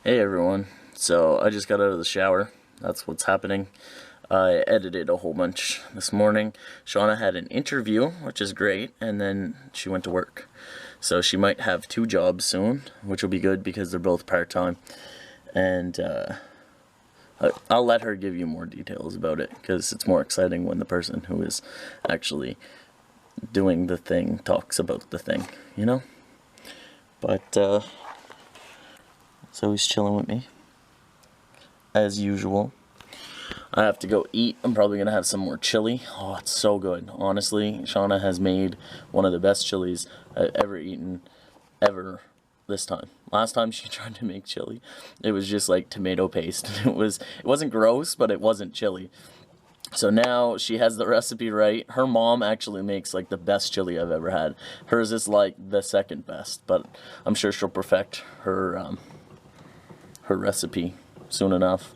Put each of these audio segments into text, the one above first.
Hey everyone, so I just got out of the shower. That's what's happening. I edited a whole bunch this morning. Shauna had an interview, which is great, and then she went to work. So she might have 2 jobs soon, which will be good because they're both part-time. And I'll let her give you more details about it because it's more exciting when the person who is actually doing the thing talks about the thing, you know? But so he's chilling with me, as usual. I have to go eat. I'm probably going to have some more chili. Oh, it's so good. Honestly, Shauna has made one of the best chilies I've ever eaten, ever, this time. Last time she tried to make chili, it was just like tomato paste. It wasn't gross, but it wasn't chili. So now she has the recipe right. Her mom actually makes like the best chili I've ever had. Hers is like the second best, but I'm sure she'll perfect her recipe soon enough.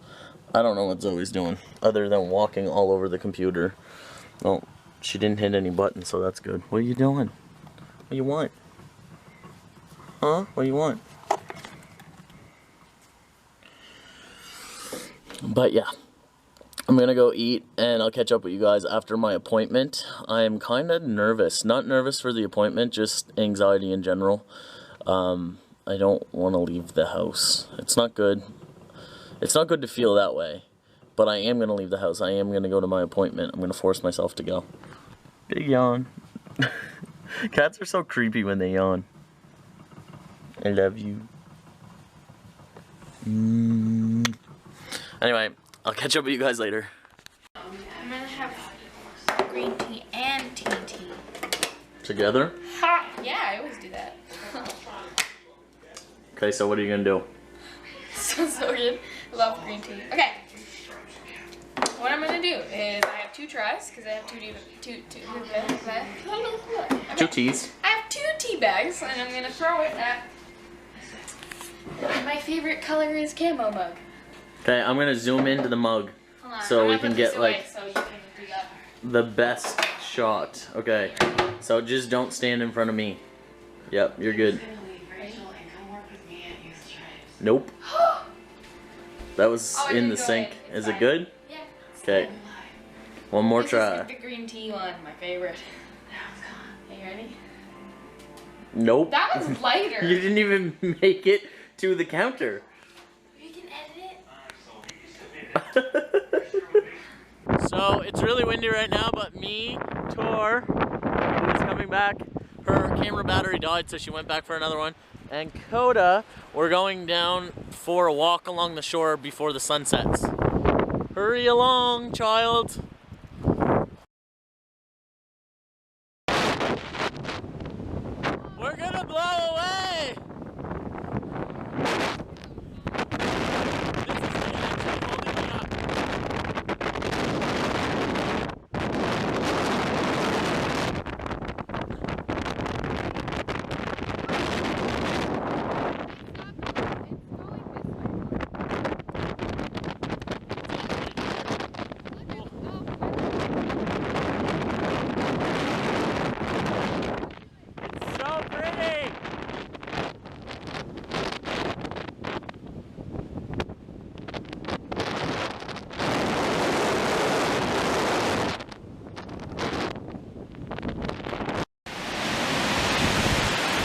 I don't know what Zoe's doing other than walking all over the computer. Well, she didn't hit any buttons, so that's good. What are you doing? What do you want? Huh? What do you want? But yeah, I'm gonna go eat and I'll catch up with you guys after my appointment. I'm kind of nervous. Not nervous for the appointment, just anxiety in general. I don't want to leave the house. It's not good. It's not good to feel that way. But I am going to leave the house. I am going to go to my appointment. I'm going to force myself to go. Big yawn. Cats are so creepy when they yawn. I love you. Anyway, I'll catch up with you guys later. I'm going to have green tea and tea. Together? Ha! Yeah, I always do that. Okay, so what are you going to do? So good. I love green tea. Okay. What I'm going to do is I have 2 tries because I have 2 teas. I have 2 tea bags and I'm going to throw it at my favorite color is camo mug. Okay, I'm going to zoom into the mug so we can get like so you can do that. the best shot. Okay, so just don't stand in front of me. Yep, you're good. Nope. That was in the sink. Is it good? Yeah. Okay. One more try. This is the green tea one, my favorite. Are you ready? Nope. That was lighter. You didn't even make it to the counter. You can edit it. So it's really windy right now, but me, Tor, who is coming back, her camera battery died, so she went back for another one. And Coda, we're going down for a walk along the shore before the sun sets. Hurry along, child. We're gonna blow away. This is me actually holding me up.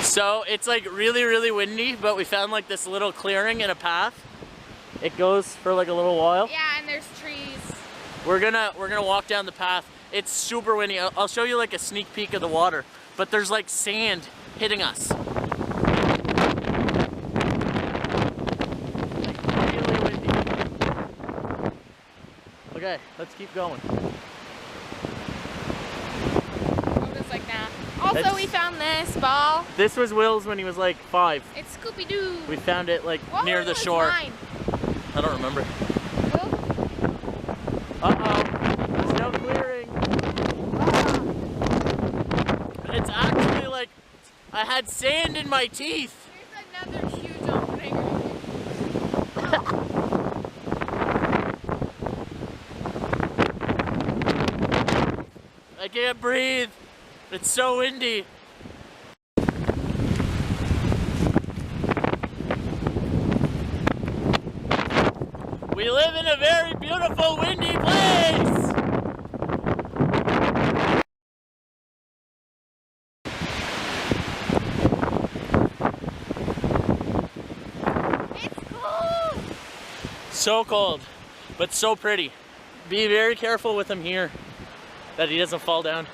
So it's like really windy, but we found like this little clearing and a path. It goes for like a little while. Yeah, and there's trees. We're gonna walk down the path. It's super windy. I'll show you like a sneak peek of the water, but there's like sand hitting us. Like really windy. Okay, let's keep going. Also, we found this ball. This was Will's when he was like 5. It's Scooby-Doo. We found it like near the shore. Mine. I don't remember. Will? Uh-oh. There's no clearing. It's actually like I had sand in my teeth. There's another huge opening. I can't breathe. It's so windy. We live in a very beautiful, windy place! It's cold! So cold, but so pretty. Be very careful with him here, that he doesn't fall down.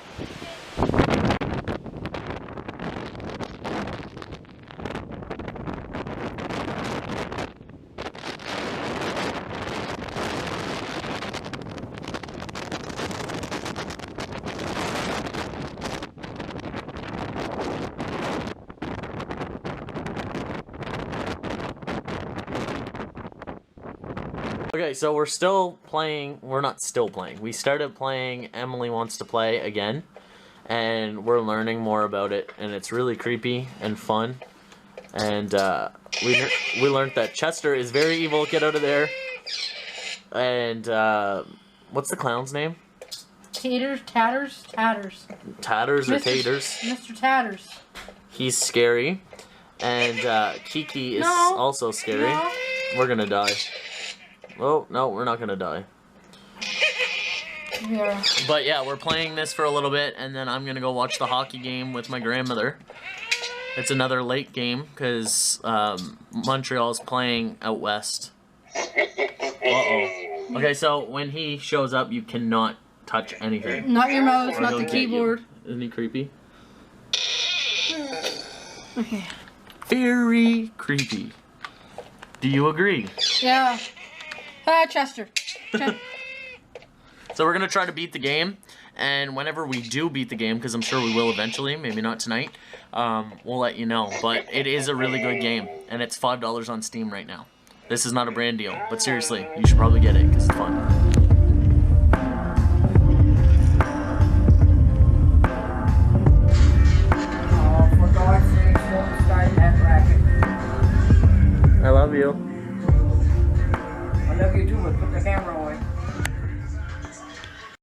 Okay, so we're still playing, we're not still playing. We started playing Emily Wants to Play again, and we're learning more about it, and it's really creepy and fun. And we learned that Chester is very evil, get out of there. And what's the clown's name? Tatters. Tatters or Mr. Taters. Mr. Tatters. He's scary. And Kiki is No. also scary. No. We're gonna die. Oh, no, we're not gonna die. Yeah. But yeah, we're playing this for a little bit, and then I'm gonna go watch the hockey game with my grandmother. It's another late game, because Montreal's playing out west. Uh-oh. Okay, so when he shows up, you cannot touch anything. Not your mouse, Or not he'll the get you. keyboard. Isn't he creepy? Okay. Very creepy. Do you agree? Yeah. Chester. So we're gonna try to beat the game, and whenever we do beat the game, because I'm sure we will eventually, maybe not tonight, we'll let you know. But it is a really good game, and it's $5 on Steam right now. This is not a brand deal, but seriously, you should probably get it because it's fun. Oh, for God's sake, don't start that racket. I love you. I love you too, but put the camera away.